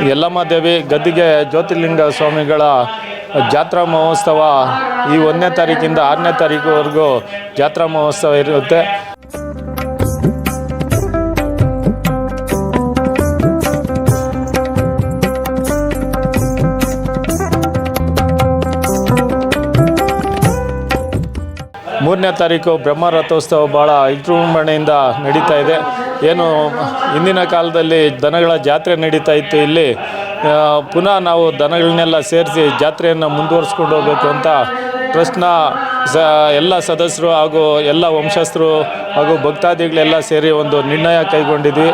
ಯಲ್ಲಮ್ಮ ದೇವಿ ಗದ್ದಿಗೆ ಜ್ಯೋತಿರ್ಲಿಂಗ ಸ್ವಾಮಿಗಳ ಜಾತ್ರಾ ಮಹೋತ್ಸವ ಈ 1ನೇ ತಾರೀಕಿಂದ 6ನೇ ತಾರೀಕುವರೆಗೂ ಜಾತ್ರಾ ಮಹೋತ್ಸವ ಇರುತ್ತೆ. ಮೂರನೇ ತಾರೀಕು ಬ್ರಹ್ಮ ರಥೋತ್ಸವ ಭಾಳ ವಿಜೃಂಭಣೆಯಿಂದ ನಡೀತಾ ಇದೆ. ಏನು ಹಿಂದಿನ ಕಾಲದಲ್ಲಿ ದನಗಳ ಜಾತ್ರೆ ನಡೀತಾ ಇತ್ತು, ಇಲ್ಲಿ ಪುನಃ ನಾವು ದನಗಳನ್ನೆಲ್ಲ ಸೇರಿಸಿ ಜಾತ್ರೆಯನ್ನು ಮುಂದುವರಿಸ್ಕೊಂಡು ಹೋಗಬೇಕು ಅಂತ ಟ್ರಸ್ಟ್ನ ಎಲ್ಲ ಸದಸ್ಯರು ಹಾಗೂ ಎಲ್ಲ ವಂಶಸ್ಥರು ಹಾಗೂ ಭಕ್ತಾದಿಗಳೆಲ್ಲ ಸೇರಿ ಒಂದು ನಿರ್ಣಯ ಕೈಗೊಂಡಿದ್ವಿ.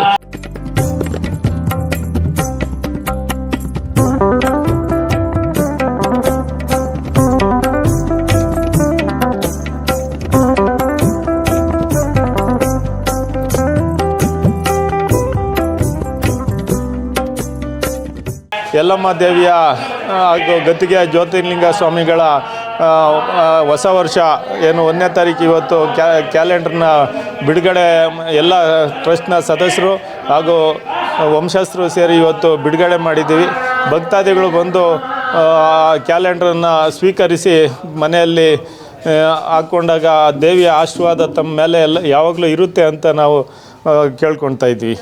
ಯಲ್ಲಮ್ಮ ದೇವಿಯ ಹಾಗೂ ಗದ್ದಿಗೆ ಜ್ಯೋತಿರ್ಲಿಂಗ ಸ್ವಾಮಿಗಳ ಹೊಸ ವರ್ಷ ಏನು 1ನೇ ತಾರೀಕು ಇವತ್ತು ಕ್ಯಾಲೆಂಡರ್ನ ಬಿಡುಗಡೆ ಎಲ್ಲ ಟ್ರಸ್ಟ್ನ ಸದಸ್ಯರು ಹಾಗೂ ವಂಶಸ್ಥರು ಸೇರಿ ಇವತ್ತು ಬಿಡುಗಡೆ ಮಾಡಿದ್ದೀವಿ. ಭಕ್ತಾದಿಗಳು ಬಂದು ಕ್ಯಾಲೆಂಡ್ರನ್ನು ಸ್ವೀಕರಿಸಿ ಮನೆಯಲ್ಲಿ ಹಾಕ್ಕೊಂಡಾಗ ದೇವಿಯ ಆಶೀರ್ವಾದ ತಮ್ಮ ಮೇಲೆ ಎಲ್ಲ ಯಾವಾಗಲೂ ಇರುತ್ತೆ ಅಂತ ನಾವು ಕೇಳ್ಕೊಳ್ತಾ ಇದ್ವಿ.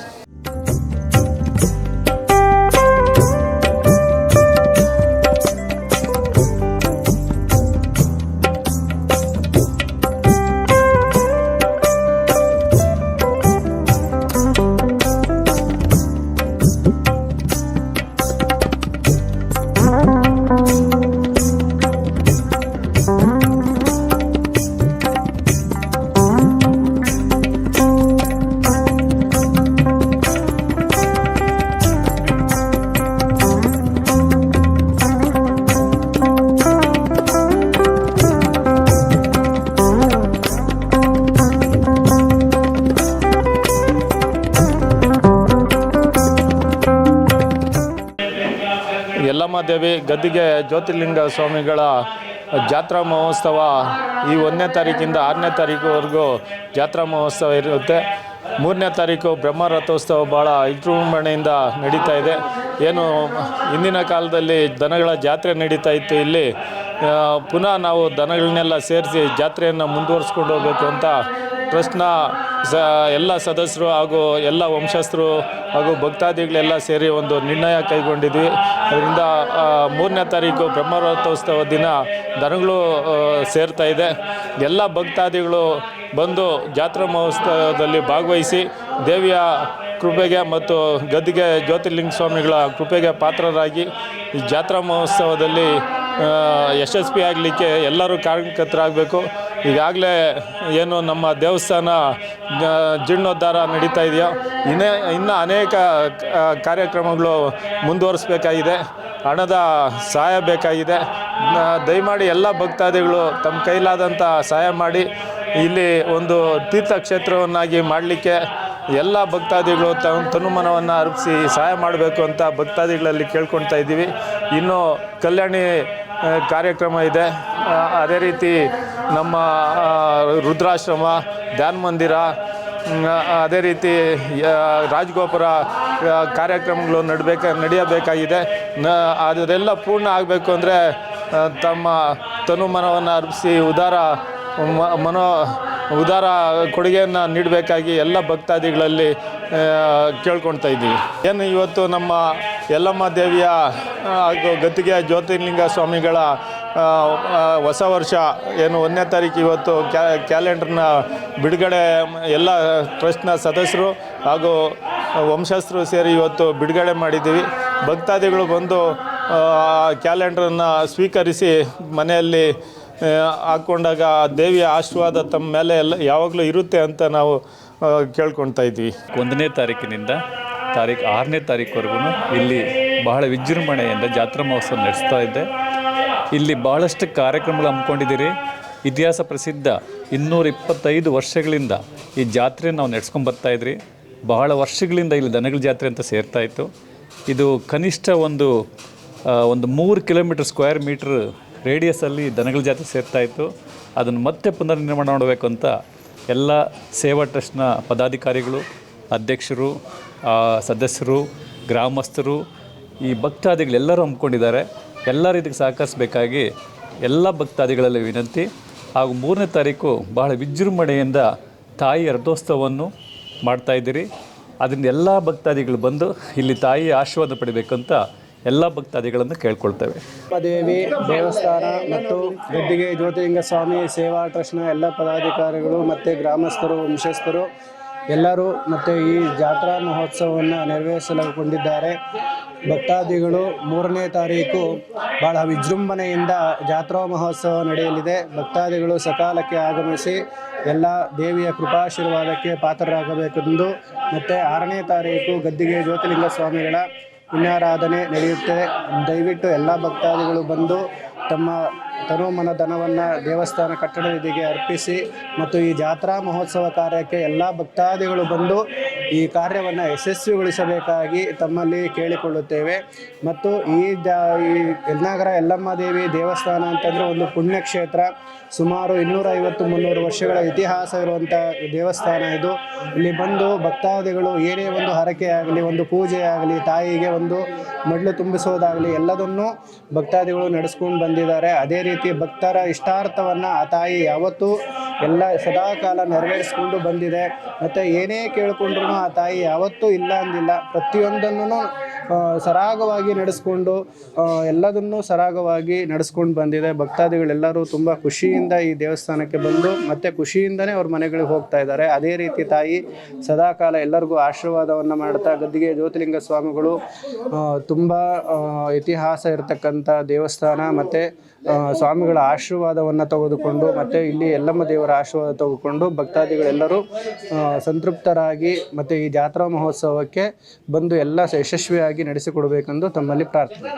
ಯಲ್ಲಮ್ಮ ದೇವಿ ಗದ್ದಿಗೆ ಜ್ಯೋತಿರ್ಲಿಂಗ ಸ್ವಾಮಿಗಳ ಜಾತ್ರಾ ಮಹೋತ್ಸವ ಈ 1ನೇ ತಾರೀಕಿಂದ 6ನೇ ತಾರೀಕುವರೆಗೂ ಜಾತ್ರಾ ಮಹೋತ್ಸವ ಇರುತ್ತೆ. 3ನೇ ತಾರೀಕು ಬ್ರಹ್ಮ ರಥೋತ್ಸವ ಭಾಳ ವಿಜೃಂಭಣೆಯಿಂದ ನಡೀತಾ ಇದೆ. ಏನು ಹಿಂದಿನ ಕಾಲದಲ್ಲಿ ದನಗಳ ಜಾತ್ರೆ ನಡೀತಾ ಇತ್ತು, ಇಲ್ಲಿ ಪುನಃ ನಾವು ದನಗಳನ್ನೆಲ್ಲ ಸೇರಿಸಿ ಜಾತ್ರೆಯನ್ನು ಮುಂದುವರಿಸ್ಕೊಂಡು ಹೋಗಬೇಕು ಅಂತ ಟ್ರಸ್ಟ್ನ ಎಲ್ಲ ಸದಸ್ಯರು ಹಾಗೂ ಎಲ್ಲ ವಂಶಸ್ಥರು ಹಾಗೂ ಭಕ್ತಾದಿಗಳೆಲ್ಲ ಸೇರಿ ಒಂದು ನಿರ್ಣಯ ಕೈಗೊಂಡಿದ್ವಿ. ಅದರಿಂದ 3ನೇ ತಾರೀಕು ಬ್ರಹ್ಮ ರಥೋತ್ಸವ ದಿನ ದನಗಳು ಸೇರ್ತಾ ಇದೆ. ಎಲ್ಲ ಭಕ್ತಾದಿಗಳು ಬಂದು ಜಾತ್ರಾ ಮಹೋತ್ಸವದಲ್ಲಿ ಭಾಗವಹಿಸಿ ದೇವಿಯ ಕೃಪೆಗೆ ಮತ್ತು ಗದ್ದಿಗೆ ಜ್ಯೋತಿರ್ಲಿಂಗ ಸ್ವಾಮಿಗಳ ಕೃಪೆಗೆ ಪಾತ್ರರಾಗಿ ಈ ಜಾತ್ರಾ ಮಹೋತ್ಸವದಲ್ಲಿ ಯಶಸ್ವಿ ಆಗಲಿಕ್ಕೆ ಎಲ್ಲರೂ ಕಾರಣಕರ್ತರಾಗಬೇಕು. ಈಗಾಗಲೇ ಏನು ನಮ್ಮ ದೇವಸ್ಥಾನ ಜೀರ್ಣೋದ್ಧಾರ ನಡೀತಾ ಇದೆಯೋ ಇನ್ನೂ ಅನೇಕ ಕಾರ್ಯಕ್ರಮಗಳು ಮುಂದುವರಿಸಬೇಕಾಗಿದೆ. ಹಣದ ಸಹಾಯ ಬೇಕಾಗಿದೆ. ದಯಮಾಡಿ ಎಲ್ಲ ಭಕ್ತಾದಿಗಳು ತಮ್ಮ ಕೈಲಾದಂಥ ಸಹಾಯ ಮಾಡಿ ಇಲ್ಲಿ ಒಂದು ತೀರ್ಥಕ್ಷೇತ್ರವನ್ನಾಗಿ ಮಾಡಲಿಕ್ಕೆ ಎಲ್ಲ ಭಕ್ತಾದಿಗಳು ತನುಮನವನ್ನು ಅರ್ಪಿಸಿ ಸಹಾಯ ಮಾಡಬೇಕು ಅಂತ ಭಕ್ತಾದಿಗಳಲ್ಲಿ ಕೇಳ್ಕೊಳ್ತಾ ಇದ್ದೀವಿ. ಇನ್ನು ಕಲ್ಯಾಣಿ ಕಾರ್ಯಕ್ರಮ ಇದೆ. ಅದೇ ರೀತಿ ನಮ್ಮ ರುದ್ರಾಶ್ರಮ, ಧ್ಯಾನ ಮಂದಿರ, ಅದೇ ರೀತಿ ರಾಜಗೋಪುರ ಕಾರ್ಯಕ್ರಮಗಳು ನಡೆಯಬೇಕಾಗಿದೆ. ಅದರೆಲ್ಲ ಪೂರ್ಣ ಆಗಬೇಕು ಅಂದರೆ ತಮ್ಮ ತನುಮನವನ್ನು ಅರ್ಪಿಸಿ ಉದಾರ ಕೊಡುಗೆಯನ್ನು ನೀಡಬೇಕಾಗಿ ಎಲ್ಲ ಭಕ್ತಾದಿಗಳಲ್ಲಿ ಕೇಳ್ಕೊಳ್ತಾ ಇದ್ದೀವಿ. ಏನು ಇವತ್ತು ನಮ್ಮ ಯಲ್ಲಮ್ಮ ದೇವಿಯ ಹಾಗೂ ಗದ್ದಿಗೆ ಜ್ಯೋತಿರ್ಲಿಂಗ ಸ್ವಾಮಿಗಳ ಹೊಸ ವರ್ಷ ಏನು 1ನೇ ತಾರೀಕು ಇವತ್ತು ಕ್ಯಾಲೆಂಡರ್ನ ಬಿಡುಗಡೆ ಎಲ್ಲ ಟ್ರಸ್ಟ್ನ ಸದಸ್ಯರು ಹಾಗೂ ವಂಶಸ್ಥರು ಸೇರಿ ಇವತ್ತು ಬಿಡುಗಡೆ ಮಾಡಿದ್ದೀವಿ. ಭಕ್ತಾದಿಗಳು ಬಂದು ಕ್ಯಾಲೆಂಡ್ರನ್ನು ಸ್ವೀಕರಿಸಿ ಮನೆಯಲ್ಲಿ ಹಾಕ್ಕೊಂಡಾಗ ದೇವಿಯ ಆಶೀರ್ವಾದ ತಮ್ಮ ಮೇಲೆ ಎಲ್ಲ ಯಾವಾಗಲೂ ಇರುತ್ತೆ ಅಂತ ನಾವು ಕೇಳ್ಕೊಳ್ತಾ ಇದ್ವಿ. 1ನೇ ತಾರೀಕಿನಿಂದ 6ನೇ ತಾರೀಕುವರೆಗೂ ಇಲ್ಲಿ ಬಹಳ ವಿಜೃಂಭಣೆಯಿಂದ ಜಾತ್ರಾ ಮಹೋತ್ಸವ ನಡೆಸ್ತಾ ಇದ್ದೆ. ಇಲ್ಲಿ ಭಾಳಷ್ಟು ಕಾರ್ಯಕ್ರಮಗಳು ಹಮ್ಮಿಕೊಂಡಿದ್ದೀರಿ. ಇತಿಹಾಸ ಪ್ರಸಿದ್ಧ 225 ವರ್ಷಗಳಿಂದ ಈ ಜಾತ್ರೆ ನಾವು ನಡೆಸ್ಕೊಂಡು ಬರ್ತಾಯಿದ್ರಿ. ಬಹಳ ವರ್ಷಗಳಿಂದ ಇಲ್ಲಿ ದನಗಳ ಜಾತ್ರೆ ಅಂತ ಸೇರ್ತಾಯಿತ್ತು. ಇದು ಕನಿಷ್ಠ ಒಂದು 3 ಕಿಲೋಮೀಟರ್ ಸ್ಕ್ವೇರ್ ಮೀಟ್ರ್ ರೇಡಿಯಸಲ್ಲಿ ದನಗಳ ಜಾತ್ರೆ ಸೇರ್ತಾಯಿತ್ತು. ಅದನ್ನು ಮತ್ತೆ ಪುನರ್ನಿರ್ಮಾಣ ಮಾಡಬೇಕು ಅಂತ ಎಲ್ಲ ಸೇವಾ ಟ್ರಸ್ಟ್ನ ಪದಾಧಿಕಾರಿಗಳು, ಅಧ್ಯಕ್ಷರು, ಸದಸ್ಯರು, ಗ್ರಾಮಸ್ಥರು ಈ ಭಕ್ತಾದಿಗಳೆಲ್ಲರೂ ಹಮ್ಮಿಕೊಂಡಿದ್ದಾರೆ. ಎಲ್ಲರೂ ಇದಕ್ಕೆ ಸಹಕರಿಸಬೇಕಾಗಿ ಎಲ್ಲ ಭಕ್ತಾದಿಗಳಲ್ಲಿ ವಿನಂತಿ. ಹಾಗೂ 3ನೇ ತಾರೀಕು ಬಹಳ ವಿಜೃಂಭಣೆಯಿಂದ ತಾಯಿ ರಥೋತ್ಸವವನ್ನು ಮಾಡ್ತಾಯಿದ್ದೀರಿ. ಅದರಿಂದ ಎಲ್ಲ ಭಕ್ತಾದಿಗಳು ಬಂದು ಇಲ್ಲಿ ತಾಯಿಯ ಆಶೀರ್ವಾದ ಪಡಿಬೇಕಂತ ಎಲ್ಲ ಭಕ್ತಾದಿಗಳನ್ನು ಕೇಳ್ಕೊಳ್ತೇವೆ. ದೇವಿ ದೇವಸ್ಥಾನ ಮತ್ತು ಗದ್ದಿಗೆ ಜ್ಯೋತಿಲಿಂಗ ಸ್ವಾಮಿ ಸೇವಾ ಟ್ರಸ್ಟ್ನ ಎಲ್ಲ ಪದಾಧಿಕಾರಿಗಳು ಮತ್ತು ಗ್ರಾಮಸ್ಥರು, ವಂಶಸ್ಥರು ಎಲ್ಲರೂ ಮತ್ತು ಈ ಜಾತ್ರಾ ಮಹೋತ್ಸವವನ್ನು ನೆರವೇರಿಸಲ್ಪಟ್ಟಿದ್ದಾರೆ. ಭಕ್ತಾದಿಗಳು 3ನೇ ತಾರೀಕು ಭಾಳ ವಿಜೃಂಭಣೆಯಿಂದ ಜಾತ್ರಾ ಮಹೋತ್ಸವ ನಡೆಯಲಿದೆ. ಭಕ್ತಾದಿಗಳು ಸಕಾಲಕ್ಕೆ ಆಗಮಿಸಿ ಎಲ್ಲ ದೇವಿಯ ಕೃಪಾಶೀರ್ವಾದಕ್ಕೆ ಪಾತ್ರರಾಗಬೇಕೆಂದು ಮತ್ತು 6ನೇ ತಾರೀಕು ಗದ್ದಿಗೆ ಜ್ಯೋತಿಲಿಂಗ ಸ್ವಾಮಿಗಳ ಪುಣ್ಯಾರಾಧನೆ ನಡೆಯುತ್ತದೆ. ದಯವಿಟ್ಟು ಎಲ್ಲ ಭಕ್ತಾದಿಗಳು ಬಂದು ತಮ್ಮ ತನುಮನ ಧನವನ್ನು ದೇವಸ್ಥಾನ ಕಟ್ಟಡ ನಿಧಿಗೆ ಅರ್ಪಿಸಿ ಮತ್ತು ಈ ಜಾತ್ರಾ ಮಹೋತ್ಸವ ಕಾರ್ಯಕ್ಕೆ ಎಲ್ಲ ಭಕ್ತಾದಿಗಳು ಬಂದು ಈ ಕಾರ್ಯವನ್ನು ಯಶಸ್ವಿಗೊಳಿಸಬೇಕಾಗಿ ತಮ್ಮಲ್ಲಿ ಕೇಳಿಕೊಳ್ಳುತ್ತೇವೆ. ಮತ್ತು ಈ ಯಲ್ನಾಗರ ಯಲ್ಲಮ್ಮ ದೇವಿ ದೇವಸ್ಥಾನ ಅಂತಂದರೆ ಒಂದು ಪುಣ್ಯಕ್ಷೇತ್ರ. ಸುಮಾರು 250-300 ವರ್ಷಗಳ ಇತಿಹಾಸ ಇರುವಂಥ ದೇವಸ್ಥಾನ ಇದು. ಇಲ್ಲಿ ಬಂದು ಭಕ್ತಾದಿಗಳು ಏನೇ ಒಂದು ಹರಕೆ ಆಗಲಿ, ಒಂದು ಪೂಜೆ ಆಗಲಿ, ತಾಯಿಗೆ ಒಂದು ಮಡ್ಲು ತುಂಬಿಸೋದಾಗಲಿ ಎಲ್ಲದನ್ನೂ ಭಕ್ತಾದಿಗಳು ನಡೆಸ್ಕೊಂಡು ಬಂದಿದ್ದಾರೆ. ಅದೇ ರೀತಿ ಭಕ್ತರ ಇಷ್ಟಾರ್ಥವನ್ನು ಆ ತಾಯಿ ಯಾವತ್ತೂ ಎಲ್ಲ ಸದಾಕಾಲ ನೆರವೇರಿಸ್ಕೊಂಡು ಬಂದಿದೆ. ಮತ್ತು ಏನೇ ಕೇಳಿಕೊಂಡ್ರೂ ಆ ತಾಯಿ ಯಾವತ್ತೂ ಇಲ್ಲ ಅಂದಿಲ್ಲ. ಪ್ರತಿಯೊಂದನ್ನು ಸರಾಗವಾಗಿ ನಡೆಸ್ಕೊಂಡು ಎಲ್ಲದನ್ನೂ ಸರಾಗವಾಗಿ ನಡೆಸ್ಕೊಂಡು ಬಂದಿದೆ. ಭಕ್ತಾದಿಗಳೆಲ್ಲರೂ ತುಂಬ ಖುಷಿಯಿಂದ ಈ ದೇವಸ್ಥಾನಕ್ಕೆ ಬಂದು ಮತ್ತು ಖುಷಿಯಿಂದನೇ ಅವ್ರ ಮನೆಗಳಿಗೆ ಹೋಗ್ತಾ ಇದ್ದಾರೆ. ಅದೇ ರೀತಿ ತಾಯಿ ಸದಾಕಾಲ ಎಲ್ಲರಿಗೂ ಆಶೀರ್ವಾದವನ್ನು ಮಾಡ್ತಾ ಗದ್ದಿಗೆ ಜ್ಯೋತಿಲಿಂಗ ಸ್ವಾಮಿಗಳು ತುಂಬ ಇತಿಹಾಸ ಇರತಕ್ಕಂಥ ದೇವಸ್ಥಾನ. ಮತ್ತು ಸ್ವಾಮಿಗಳ ಆಶೀರ್ವಾದವನ್ನು ತೆಗೆದುಕೊಂಡು ಮತ್ತು ಇಲ್ಲಿ ಯಲ್ಲಮ್ಮ ದೇವರ ಆಶೀರ್ವಾದ ತೆಗೆದುಕೊಂಡು ಭಕ್ತಾದಿಗಳೆಲ್ಲರೂ ಸಂತೃಪ್ತರಾಗಿ ಮತ್ತು ಈ ಜಾತ್ರಾ ಮಹೋತ್ಸವಕ್ಕೆ ಬಂದು ಎಲ್ಲ ಯಶಸ್ವಿಯಾಗಿ ನಡೆಸಿಕೊಡಬೇಕೆಂದು ತಮ್ಮಲ್ಲಿ ಪ್ರಾರ್ಥನೆ.